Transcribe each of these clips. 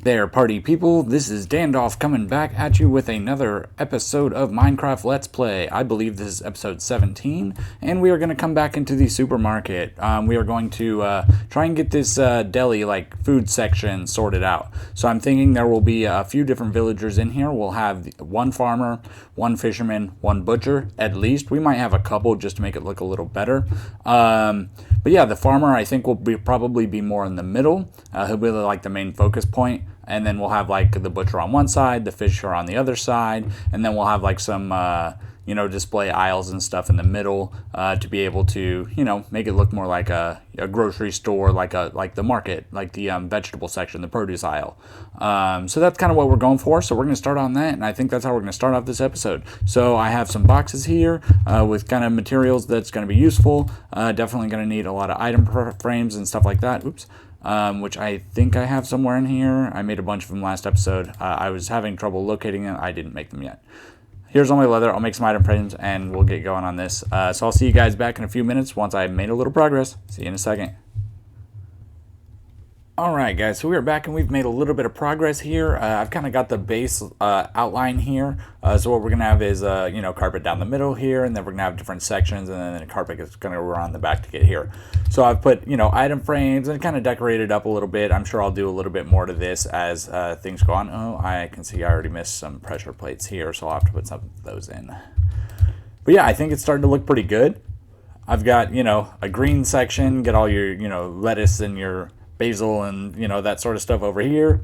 There, party people, this is Dandolf coming back at you with another episode of Minecraft Let's Play. I believe this is episode 17, and we are going to come back into the supermarket. We are going to try and get this deli, like, food section sorted out. So I'm thinking there will be a few different villagers in here. We'll have one farmer, one fisherman, one butcher, at least. We might have a couple just to make it look a little better. But yeah, the farmer I think will probably be more in the middle. He'll be like the main focus point. And then we'll have like the butcher on one side, the fisher on the other side, and then we'll have like some display aisles and stuff in the middle to be able to make it look more like a grocery store, like the market, like the vegetable section, the produce aisle. So that's kind of what we're going for. So we're going to start on that, and I think that's how we're going to start off this episode. So I have some boxes here with kind of materials that's going to be useful. Definitely going to need a lot of item frames and stuff like that. Oops. Which I think I have somewhere in here. I made a bunch of them last episode. I was having trouble locating them. I didn't make them yet. Here's all my leather. I'll make some item frames, and we'll get going on this. So I'll see you guys back in a few minutes once I've made a little progress. See you in a second. Alright guys, so we are back and we've made a little bit of progress here. I've kind of got the base outline here. So what we're going to have is, carpet down the middle here, and then we're going to have different sections, and then the carpet is going to run on the back to get here. So I've put, item frames and kind of decorated up a little bit. I'm sure I'll do a little bit more to this as things go on. Oh, I can see I already missed some pressure plates here, so I'll have to put some of those in. But yeah, I think it's starting to look pretty good. I've got, a green section, get all your, lettuce and your basil and that sort of stuff over here.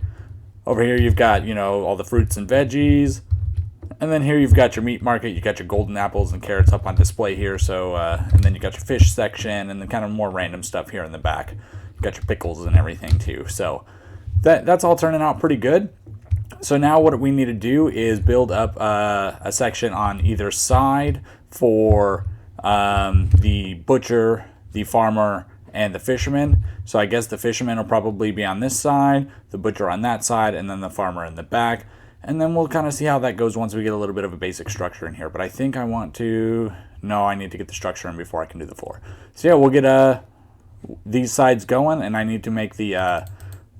Over here you've got all the fruits and veggies, and then here you've got your meat market. You got your golden apples and carrots up on display here. So and then you got your fish section and then kind of more random stuff here in the back. You got your pickles and everything too. So that's all turning out pretty good. So now what we need to do is build up a section on either side for the butcher, the farmer, and the fisherman. So I guess the fisherman will probably be on this side, the butcher on that side, and then the farmer in the back. And then we'll kind of see how that goes once we get a little bit of a basic structure in here. But I think I need to get the structure in before I can do the floor. So yeah, we'll get these sides going, and I need to make the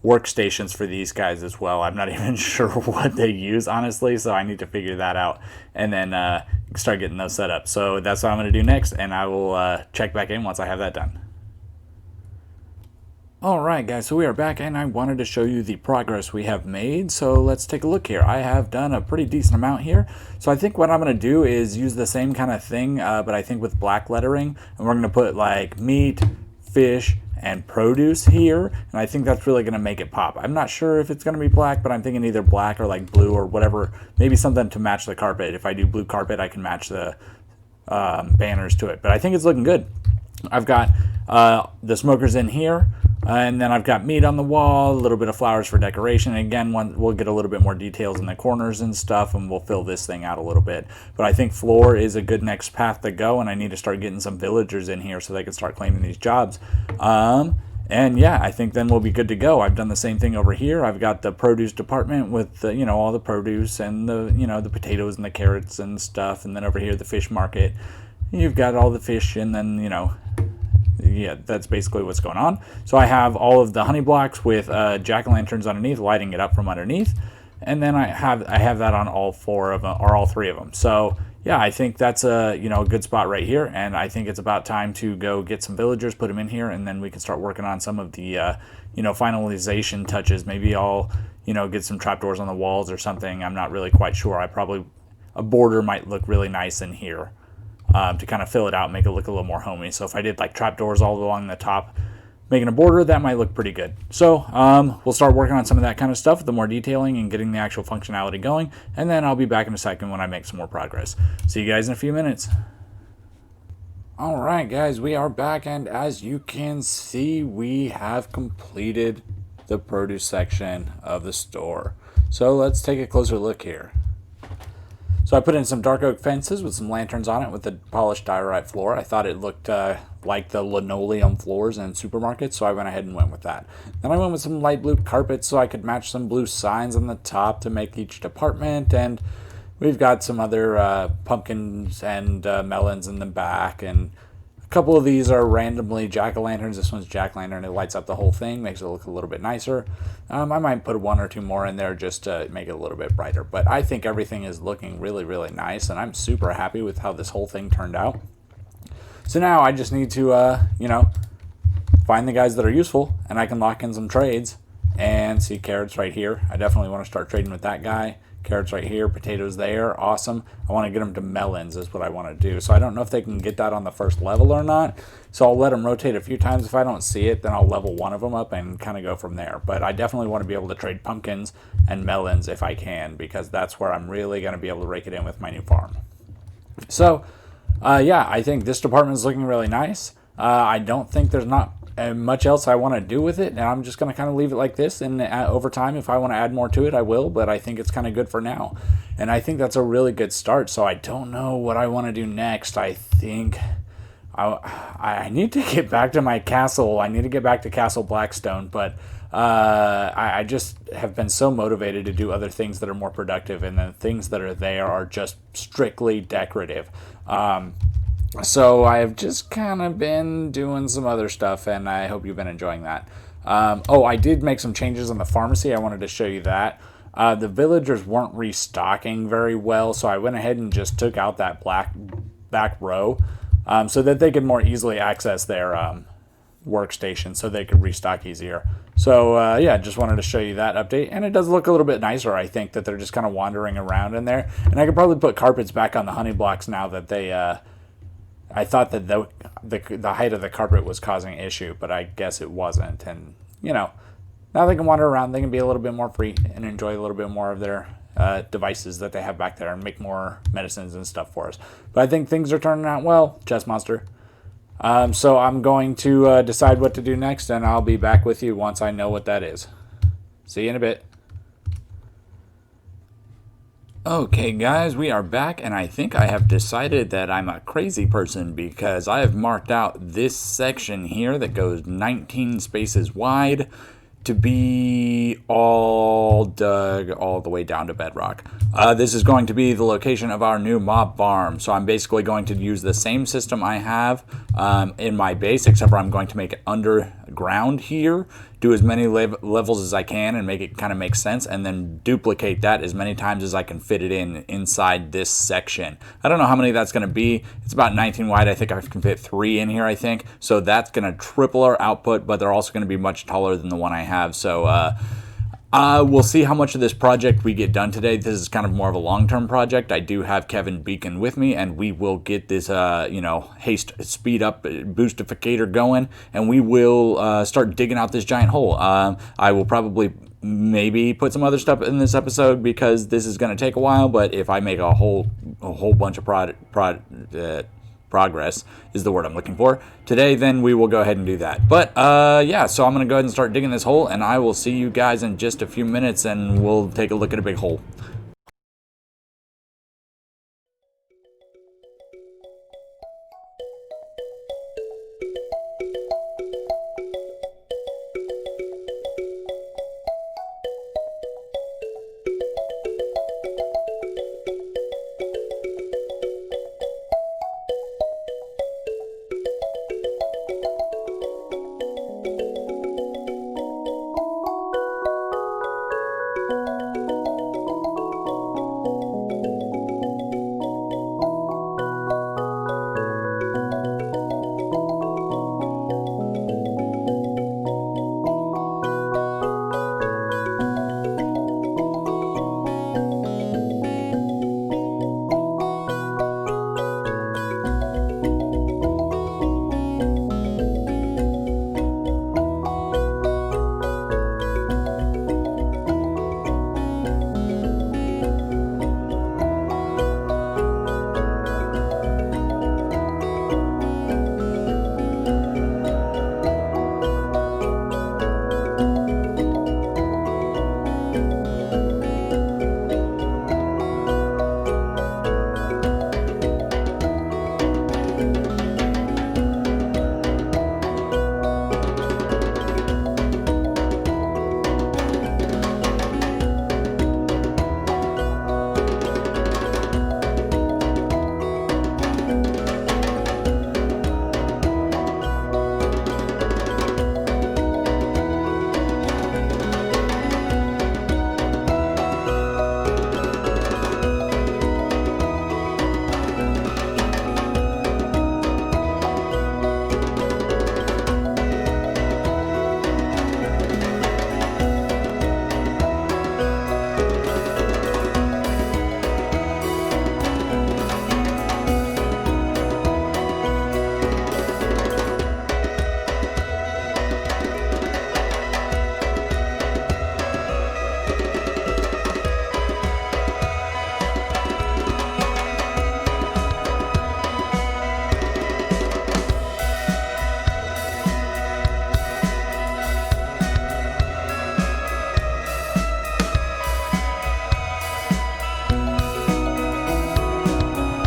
workstations for these guys as well. I'm not even sure what they use, honestly, so I need to figure that out and then start getting those set up. So that's what I'm going to do next, and I will check back in once I have that done. Alright guys, so we are back and I wanted to show you the progress we have made, so let's take a look here. I have done a pretty decent amount here, so I think what I'm going to do is use the same kind of thing, but I think with black lettering, and we're going to put like meat, fish, and produce here, and I think that's really going to make it pop. I'm not sure if it's going to be black, but I'm thinking either black or like blue or whatever, maybe something to match the carpet. If I do blue carpet, I can match the banners to it, but I think it's looking good. I've got the smokers in here. And then I've got meat on the wall, a little bit of flowers for decoration. And again, we'll get a little bit more details in the corners and stuff, and we'll fill this thing out a little bit. But I think floor is a good next path to go, and I need to start getting some villagers in here so they can start claiming these jobs. And yeah, I think then we'll be good to go. I've done the same thing over here. I've got the produce department with all the produce and the potatoes and the carrots and stuff. And then over here, the fish market. You've got all the fish, and then yeah, that's basically what's going on. So I have all of the honey blocks with jack-o'-lanterns underneath, lighting it up from underneath, and then I have that on all four of them, or all three of them. So yeah, I think that's a good spot right here, and I think it's about time to go get some villagers, put them in here, and then we can start working on some of the finalization touches. Maybe I'll get some trapdoors on the walls or something. I'm not really quite sure. A border might look really nice in here. To kind of fill it out, make it look a little more homey. So if I did like trapdoors all along the top, making a border, that might look pretty good. So we'll start working on some of that kind of stuff, the more detailing and getting the actual functionality going. And then I'll be back in a second when I make some more progress. See you guys in a few minutes. Alright guys, we are back, and as you can see, we have completed the produce section of the store. So let's take a closer look here. So I put in some dark oak fences with some lanterns on it with the polished diorite floor. I thought it looked like the linoleum floors in supermarkets, so I went ahead and went with that. Then I went with some light blue carpets so I could match some blue signs on the top to make each department, and we've got some other pumpkins and melons in the back, and A couple of these are randomly jack-o'-lanterns. This one's jack-o'-lantern. It lights up the whole thing, makes it look a little bit nicer. I might put one or two more in there just to make it a little bit brighter. But I think everything is looking really, really nice, and I'm super happy with how this whole thing turned out. So now I just need to, find the guys that are useful, and I can lock in some trades. And see, carrots right here. I definitely want to start trading with that guy. Carrots right here, potatoes there, awesome. I want to get them to melons is what I want to do. So I don't know if they can get that on the first level or not. So I'll let them rotate a few times. If I don't see it, then I'll level one of them up and kind of go from there. But I definitely want to be able to trade pumpkins and melons if I can, because that's where I'm really going to be able to rake it in with my new farm. So, yeah, I think this department is looking really nice. I don't think there's not much else I want to do with it, and I'm just going to kind of leave it like this, and over time if I want to add more to it I will, but I think it's kind of good for now, and I think that's a really good start. So I don't know what I want to do next. I think I need to get back to my castle. I need to get back to Castle Blackstone, but I just have been so motivated to do other things that are more productive, and the things that are there are just strictly decorative. So I've just kind of been doing some other stuff, and I hope you've been enjoying that. I did make some changes in the pharmacy. I wanted to show you that. The villagers weren't restocking very well, so I went ahead and just took out that back row so that they could more easily access their workstation, so they could restock easier. So yeah, just wanted to show you that update, and it does look a little bit nicer. I think that they're just kind of wandering around in there, and I could probably put carpets back on the honey blocks now that they I thought that the height of the carpet was causing an issue, but I guess it wasn't. And, now they can wander around. They can be a little bit more free and enjoy a little bit more of their devices that they have back there and make more medicines and stuff for us. But I think things are turning out well, Chess Monster. So I'm going to decide what to do next, and I'll be back with you once I know what that is. See you in a bit. Okay guys, we are back, and I think I have decided that I'm a crazy person because I have marked out this section here that goes 19 spaces wide to be all dug all the way down to bedrock. This is going to be the location of our new mob farm. So I'm basically going to use the same system I have in my base, except for I'm going to make it underground here, do as many levels as I can and make it kind of make sense, and then duplicate that as many times as I can fit it inside this section. I don't know how many that's going to be. It's about 19 wide. I think I can fit 3 in here, I think. So that's going to triple our output, but they're also going to be much taller than the one I have. So we'll see how much of this project we get done today. This is kind of more of a long-term project. I do have Kevin Beacon with me, and we will get this, haste speed up boostificator going, and we will start digging out this giant hole. I will probably maybe put some other stuff in this episode because this is going to take a while, but if I make a whole bunch of progress is the word I'm looking for today, then we will go ahead and do that. But yeah, so I'm gonna go ahead and start digging this hole, and I will see you guys in just a few minutes, and we'll take a look at a big hole.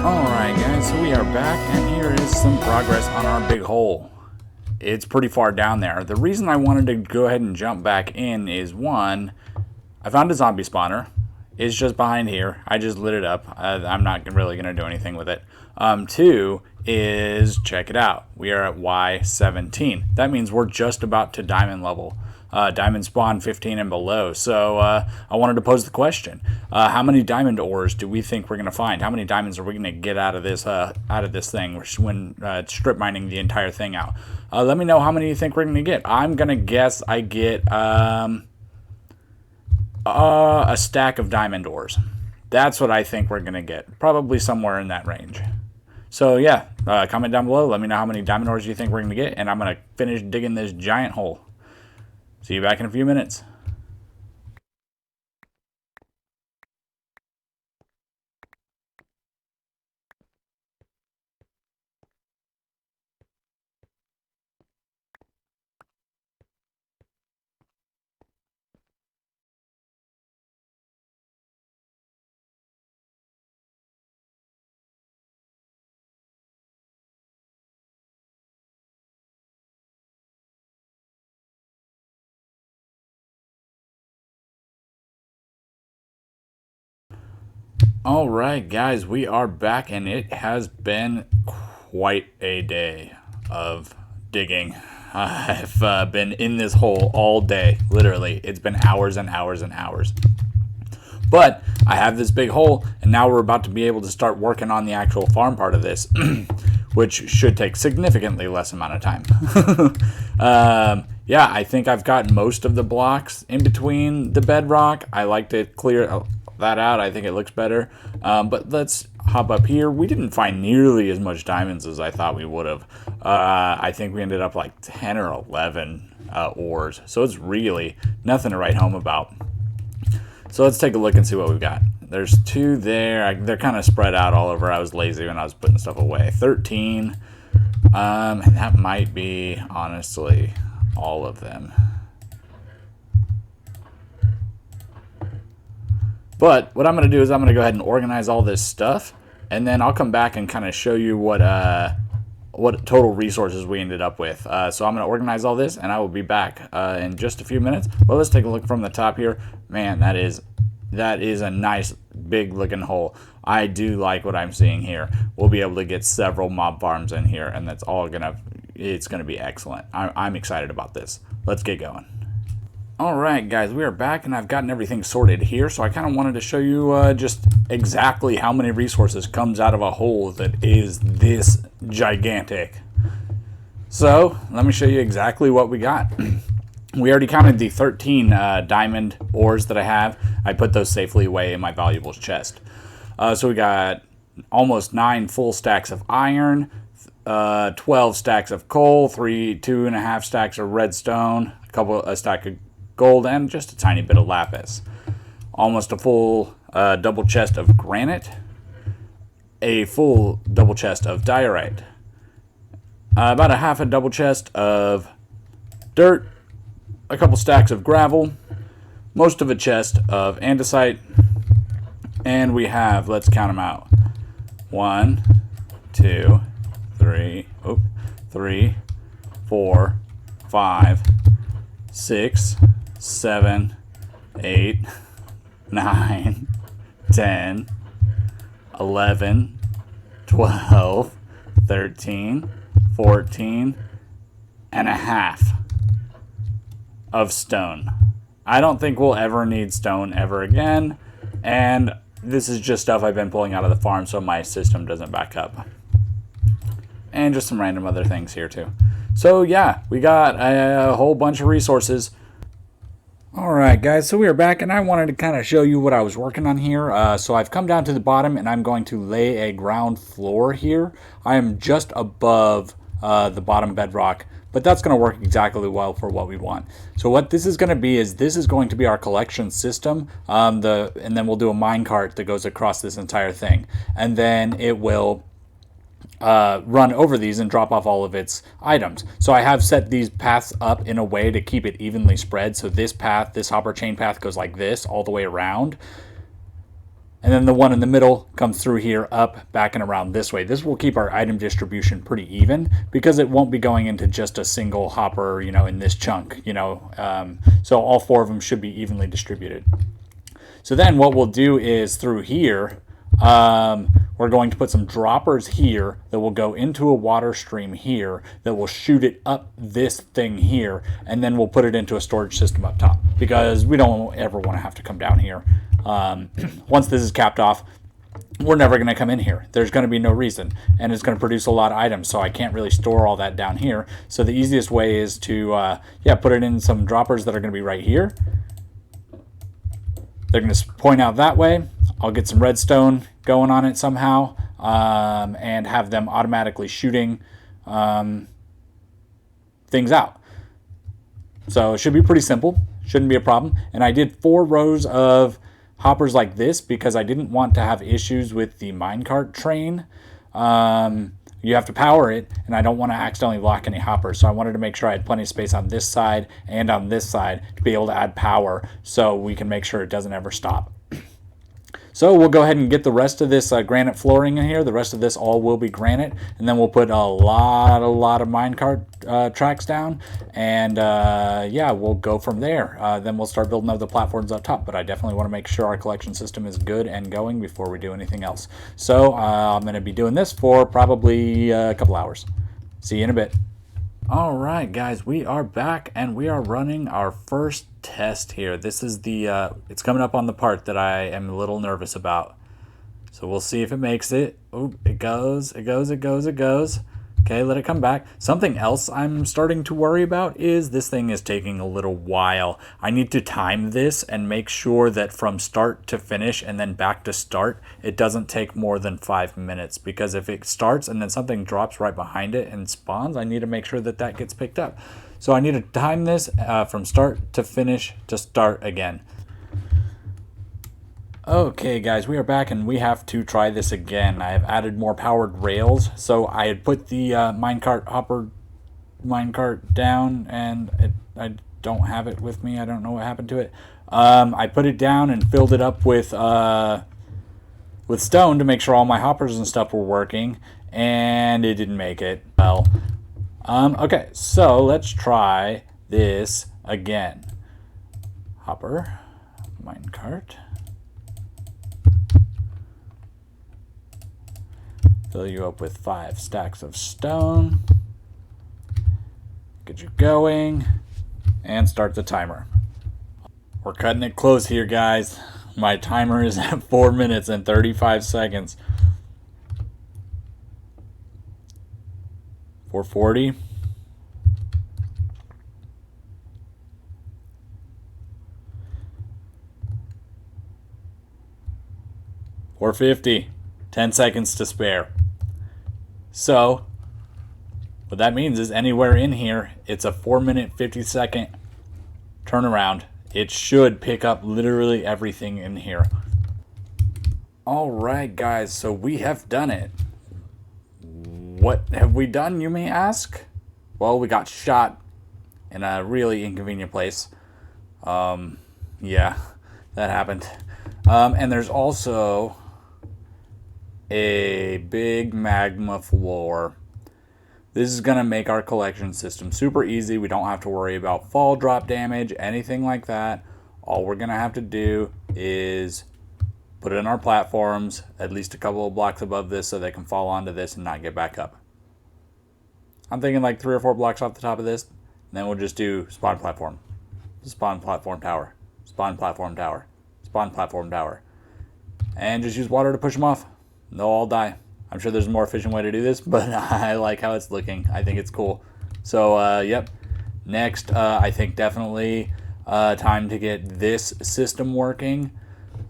Alright guys, so we are back and here is some progress on our big hole. It's pretty far down there. The reason I wanted to go ahead and jump back in is one, I found a zombie spawner. It's just behind here. I just lit it up. I'm not really going to do anything with it. Two is, check it out. We are at Y17. That means we're just about to diamond level. Diamond spawn 15 and below. So I wanted to pose the question: how many diamond ores do we think we're going to find? How many diamonds are we going to get out of this thing when strip mining the entire thing out? Let me know how many you think we're going to get. I'm going to guess I get a stack of diamond ores. That's what I think we're going to get. Probably somewhere in that range. So yeah, comment down below. Let me know how many diamond ores you think we're going to get, and I'm going to finish digging this giant hole. See you back in a few minutes. Alright guys, we are back and it has been quite a day of digging. I've been in this hole all day, literally. It's been hours and hours and hours. But I have this big hole and now we're about to be able to start working on the actual farm part of this, which should take significantly less amount of time. Yeah, I think I've got most of the blocks in between the bedrock. I like to clear that out. I think it looks better. But let's hop up here. We didn't find nearly as much diamonds as I thought we would have. I think we ended up like 10 or 11 ores. So it's really nothing to write home about. So let's take a look and see what we've got. There's 2 there. They're kind of spread out all over. I was lazy when I was putting stuff away. 13. And that might be, honestly, all of them. But what I'm going to do is I'm going to go ahead and organize all this stuff, and then I'll come back and kind of show you what total resources we ended up with. So I'm going to organize all this, and I will be back in just a few minutes. Well, let's take a look from the top here. Man, that is a nice big looking hole. I do like what I'm seeing here. We'll be able to get several mob farms in here, and it's gonna be excellent. I'm excited about this. Let's get going. Alright guys, we are back and I've gotten everything sorted here, so I kind of wanted to show you just exactly how many resources comes out of a hole that is this gigantic. So, let me show you exactly what we got. We already counted the 13 diamond ores that I have. I put those safely away in my valuables chest. So we got almost 9 full stacks of iron, 12 stacks of coal, 2.5 stacks of redstone, a stack of gold, and just a tiny bit of lapis. Almost a full double chest of granite, a full double chest of diorite, about a half a double chest of dirt, a couple stacks of gravel, most of a chest of andesite, and we have, let's count them out, 1, 2, 3, 4, 5, 6, 7, 8, 9, 10, 11, 12, 13, 14 and a half of stone. I don't think we'll ever need stone ever again, and this is just stuff I've been pulling out of the farm so my system doesn't back up. And just some random other things here too. So yeah, we got a whole bunch of resources. Alright guys, so we are back and I wanted to kind of show you what I was working on here. So I've come down to the bottom and I'm going to lay a ground floor here. I am just above the bottom bedrock, but that's going to work exactly well for what we want. So what this is going to be is this is going to be our collection system, and then we'll do a minecart that goes across this entire thing, and then it will run over these and drop off all of its items. So I have set these paths up in a way to keep it evenly spread. So this path, this hopper chain path, goes like this all the way around. And then the one in the middle comes through here, up, back, and around this way. This will keep our item distribution pretty even because it won't be going into just a single hopper, in this chunk, So all 4 of them should be evenly distributed. So then what we'll do is through here, we're going to put some droppers here that will go into a water stream here that will shoot it up this thing here, and then we'll put it into a storage system up top because we don't ever want to have to come down here. Once this is capped off, we're never going to come in here. There's going to be no reason, and it's going to produce a lot of items, so I can't really store all that down here. So the easiest way is to put it in some droppers that are going to be right here. They're going to point out that way. I'll get some redstone going on it somehow, and have them automatically shooting things out. So it should be pretty simple. Shouldn't be a problem. And I did 4 rows of hoppers like this because I didn't want to have issues with the minecart train. You have to power it, and I don't want to accidentally lock any hoppers. So I wanted to make sure I had plenty of space on this side and on this side to be able to add power so we can make sure it doesn't ever stop. So we'll go ahead and get the rest of this granite flooring in here. The rest of this all will be granite, and then we'll put a lot of minecart tracks down, and we'll go from there. Then we'll start building up the platforms up top, but I definitely want to make sure our collection system is good and going before we do anything else. So I'm going to be doing this for probably a couple hours. See you in a bit. All right, guys, we are back and we are running our first test here. This is it's coming up on the part that I am a little nervous about. So we'll see if it makes it. Oh, it goes. Okay, let it come back. Something else I'm starting to worry about is this thing is taking a little while. I need to time this and make sure that from start to finish and then back to start, it doesn't take more than 5 minutes. Because if it starts and then something drops right behind it and spawns, I need to make sure that that gets picked up. So I need to time this from start to finish to start again. Okay guys, we are back and we have to try this again. I have added more powered rails. So I had put the minecart down and I don't have it with me. I don't know what happened to it. I put it down and filled it up with stone to make sure all my hoppers and stuff were working, and it didn't make it. Well, okay, so let's try this again. Hopper, minecart. Fill you up with 5 stacks of stone. Get you going. And start the timer. We're cutting it close here, guys. My timer is at 4 minutes and 35 seconds. 440. 450. 10 seconds to spare. So, what that means is anywhere in here, it's a 4-minute, 50-second turnaround. It should pick up literally everything in here. Alright guys, so we have done it. What have we done, you may ask? Well, we got shot in a really inconvenient place. Yeah, that happened. And there's also a big magma floor. This is going to make our collection system super easy. We don't have to worry about fall drop damage, anything like that. All we're going to have to do is put it in our platforms, at least a couple of blocks above this so they can fall onto this and not get back up. I'm thinking like 3 or 4 blocks off the top of this, and then we'll just do spawn platform tower, spawn platform tower, spawn platform tower, and just use water to push them off. They'll all die. I'm sure there's a more efficient way to do this, but I like how it's looking. I think it's cool. So, yep. Next, I think definitely time to get this system working.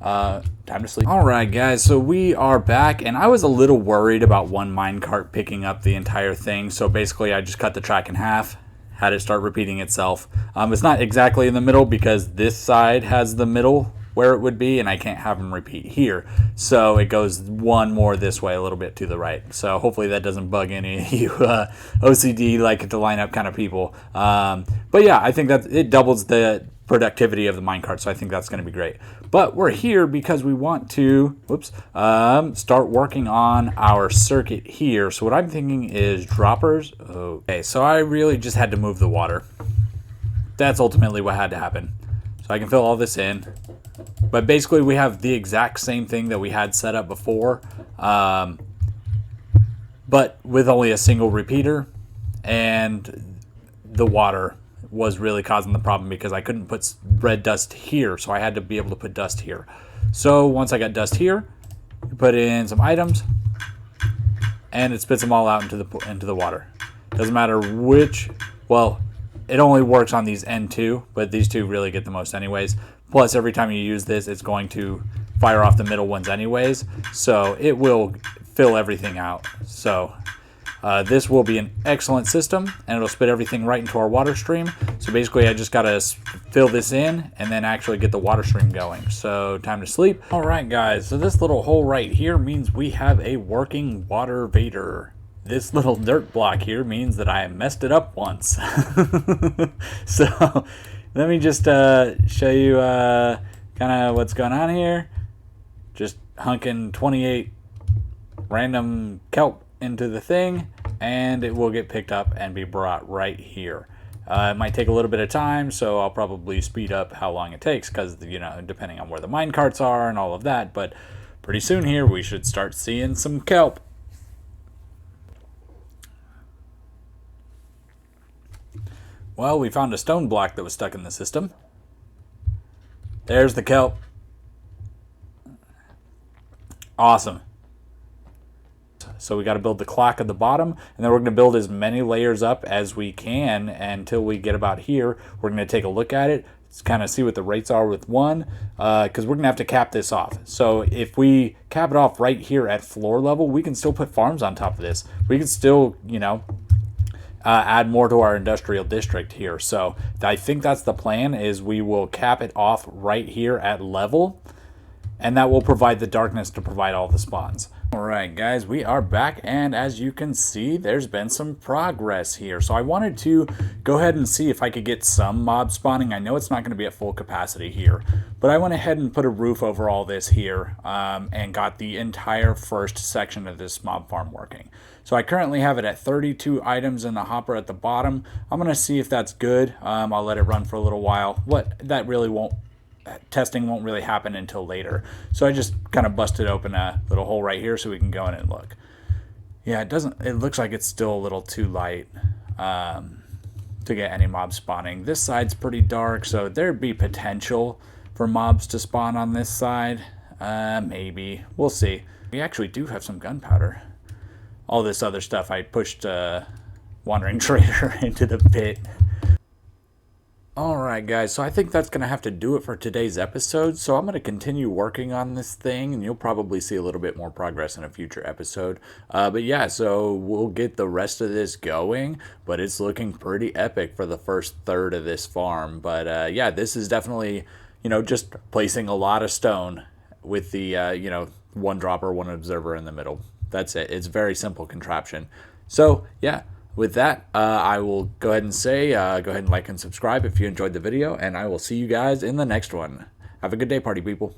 Time to sleep. Alright guys, so we are back, and I was a little worried about one minecart picking up the entire thing. So basically I just cut the track in half, had it start repeating itself. It's not exactly in the middle because this side has the middle where it would be, and I can't have them repeat here. So it goes one more this way, a little bit to the right. So hopefully that doesn't bug any of you OCD like it to line up kind of people. But yeah, I think that it doubles the productivity of the minecart, so I think that's going to be great. But we're here because we want to start working on our circuit here. So what I'm thinking is droppers. Okay, so I really just had to move the water. That's ultimately what had to happen. So I can fill all this in. But basically we have the exact same thing that we had set up before, but with only a single repeater, and the water was really causing the problem because I couldn't put red dust here, so I had to be able to put dust here. So once I got dust here, you put in some items, and it spits them all out into the water. Doesn't matter which. Well, it only works on these N2, but these two really get the most anyways. Plus, every time you use this, it's going to fire off the middle ones anyways, so it will fill everything out. So this will be an excellent system, and it'll spit everything right into our water stream. So basically I just gotta fill this in and then actually get the water stream going. So time to sleep. All right guys, so this little hole right here means we have a working water vader. This little dirt block here means that I messed it up once. So let me just show you kind of what's going on here. Just hunking 28 random kelp into the thing, and it will get picked up and be brought right here. It might take a little bit of time, so I'll probably speed up how long it takes because, you know, depending on where the mine carts are and all of that, but pretty soon here we should start seeing some kelp. Well, we found a stone block that was stuck in the system. There's the kelp. Awesome. So we got to build the clock at the bottom, and then we're going to build as many layers up as we can until we get about here. We're going to take a look at it, kind of see what the rates are with one, because we're going to have to cap this off. So if we cap it off right here at floor level, we can still put farms on top of this. We can still, you know, add more to our industrial district here. So I think that's the plan, is we will cap it off right here at level, and that will provide the darkness to provide all the spawns. Alright guys, we are back, and as you can see, there's been some progress here. So I wanted to go ahead and see if I could get some mob spawning. I know it's not going to be at full capacity here, but I went ahead and put a roof over all this here, and got the entire first section of this mob farm working. So I currently have it at 32 items in the hopper at the bottom. I'm going to see if that's good. I'll let it run for a little while. Testing won't really happen until later. So I just kind of busted open a little hole right here so we can go in and look. Yeah, it looks like it's still a little too light to get any mob spawning. This side's pretty dark, so there'd be potential for mobs to spawn on this side. Maybe. We'll see. We actually do have some gunpowder. All this other stuff, I pushed Wandering Trader into the pit. Alright guys, so I think that's going to have to do it for today's episode. So I'm going to continue working on this thing, and you'll probably see a little bit more progress in a future episode. But yeah, so we'll get the rest of this going, but it's looking pretty epic for the first third of this farm. But yeah, this is definitely, you know, just placing a lot of stone with the, you know, one dropper, one observer in the middle. That's it. It's a very simple contraption. So yeah. With that, I will go ahead and say, go ahead and like and subscribe if you enjoyed the video, and I will see you guys in the next one. Have a good day, party people.